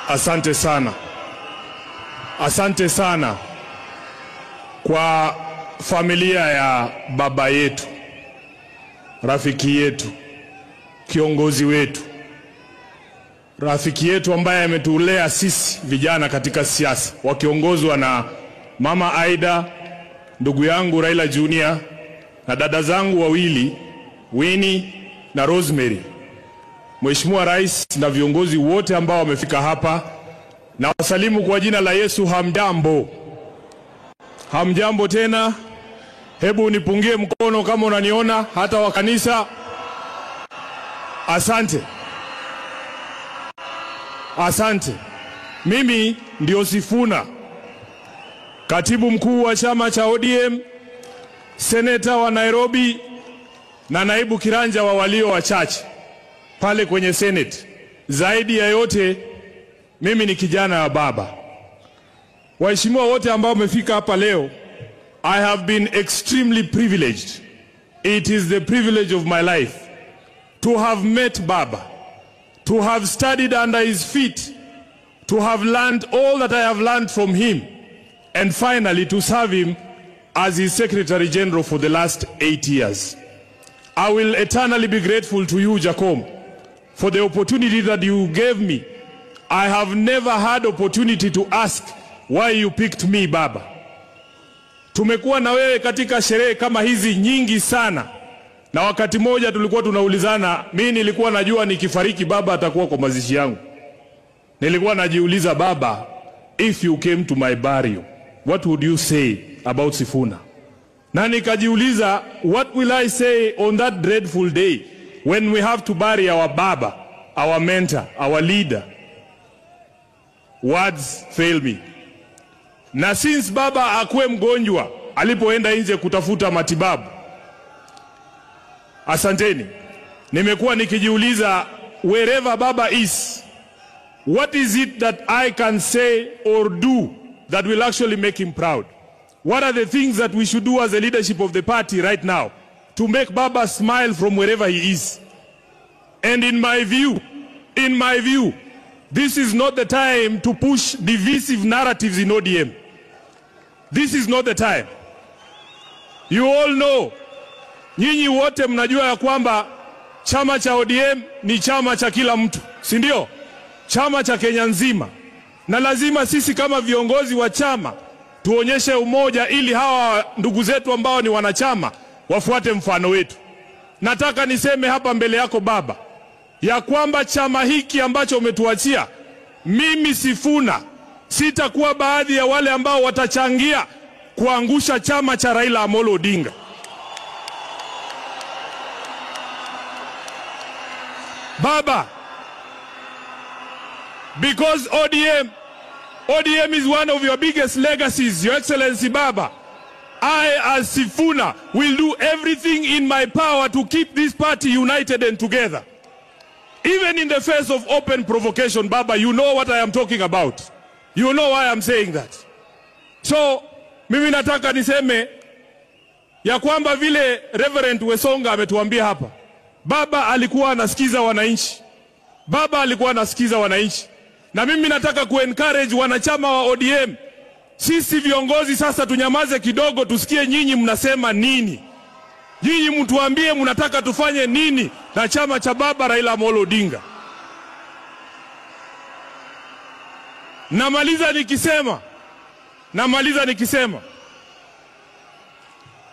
Asante sana. Asante sana kwa familia ya baba yetu, rafiki yetu, kiongozi wetu, rafiki yetu ambaye ametulea sisi vijana katika siasa, wakiongozwa na Mama Aida, ndugu yangu Raila Junior, na dada zangu wawili Winnie na Rosemary. Mheshimiwa Rais na viongozi wote ambao wamefika hapa, na wasalimu kwa jina la Yesu. Hamjambo? Hamjambo tena? Hebu nipungie mkono kama unaniona, hata wa kanisa. Asante. Asante. Mimi ndio Sifuna, katibu mkuu wa chama cha ODM, seneta wa Nairobi na naibu kiranja wa walio wachache pale kwenye Senate. Zaidi ya yote, mimi ni kijana wa baba. Waheshimiwa wote ambao wamefika hapa leo, I have been extremely privileged. It is the privilege of my life to have met Baba, to have studied under his feet, to have learned all that I have learned from him, and finally to serve him as his Secretary General for the last 8 years. I will eternally be grateful to you, Jacom, for the opportunity that you gave me. I have never had opportunity to ask why you picked me, Baba. Tumekuwa na wewe katika sherehe kama hizi nyingi sana, na wakati moja tulikuwa tunaulizana, mimi nilikuwa najua nikifariki Baba atakuwa kwa mazishi yangu. Nilikuwa najiuliza, Baba, if you came to my burial, what would you say about Sifuna? Na nikajiuliza, what will I say on that dreadful day when we have to bury our Baba, our mentor, our leader? Words fail me. Na since Baba akuwe mgonjwa alipoenda nje kutafuta matibabu, asanteni, nimekuwa nikijiuliza, wherever Baba is, what is it that I can say or do that will actually make him proud? What are the things that we should do as the leadership of the party right now to make Baba smile from wherever he is? And in my view, this is not the time to push divisive narratives in ODM. This is not the time. You all know, nyinyi wote mnajua ya kwamba chama cha ODM ni chama cha kila mtu, si ndio? Chama cha Kenya nzima. Na lazima sisi kama viongozi wa chama tuonyeshe umoja ili hawa ndugu zetu ambao ni wanachama wafuate mfano wetu. Nataka niseme hapa mbele yako Baba, ya kwamba chama hiki ambacho umetuachia, mimi Sifuna sitakuwa baadhi ya wale ambao watachangia kuangusha chama cha Raila Amolo Odinga. Baba, because ODM is one of your biggest legacies, Your Excellency Baba, I as Sifuna will do everything in my power to keep this party united and together. Even in the face of open provocation, Baba, you know what I am talking about. You know why I'm saying that. So, mimi nataka niseme ya kwamba vile Reverend Wesonga ametuambia hapa, Baba alikuwa anasikiza wananchi. Baba alikuwa anasikiza wananchi. Na mimi nataka kuencourage wanachama wa ODM. Sisi viongozi sasa tunyamaze kidogo, tusikie nyinyi mnasema nini. Nyinyi mtuambie mnataka tufanye nini na chama cha Baba Raila Amolo Odinga. Namaliza nikisema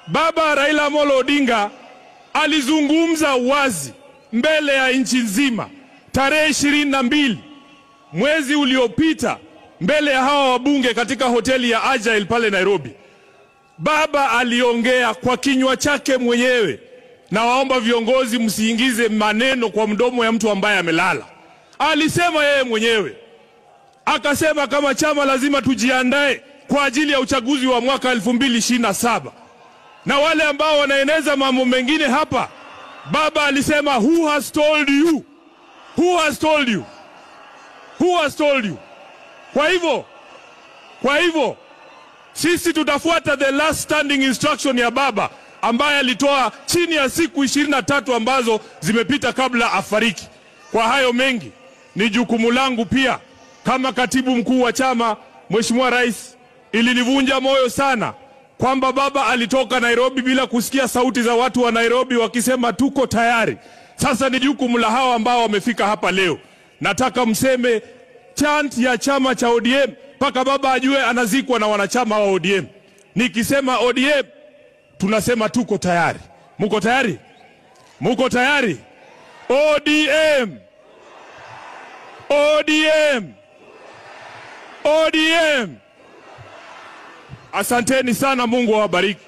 Baba Raila Amolo Odinga alizungumza wazi mbele ya nchi nzima tarehe 22 mwezi uliopita mbele ya hawa wabunge katika hoteli ya Agile pale Nairobi. Baba aliongea kwa kinywa chake mwenyewe, na waomba viongozi msiingize maneno kwa mdomo ya mtu ambaye amelala. Alisema yeye mwenyewe, akasema kama chama lazima tujiandae kwa ajili ya uchaguzi wa mwaka 2027. Na wale ambao wanaeneza mambo mengine hapa, Baba alisema, who has told you? Who has told you? Who has told you? Kwa hivyo sisi tutafuata the last standing instruction ya Baba ambaye alitoa chini ya siku 23 ambazo zimepita kabla afariki. Kwa hayo mengi, ni jukumu langu pia kama katibu mkuu wa chama, Mheshimiwa Rais, ilinivunja moyo sana kwamba baba alitoka Nairobi bila kusikia sauti za watu wa Nairobi wakisema tuko tayari. Sasa ni jukumu la hao ambao wamefika hapa leo. Nataka mseme chant ya chama cha ODM mpaka baba ajue anazikwa na wanachama wa ODM. Nikisema ODM tunasema tuko tayari. Muko tayari? Muko tayari? ODM! ODM! ODM! Asanteni sana, Mungu awabariki.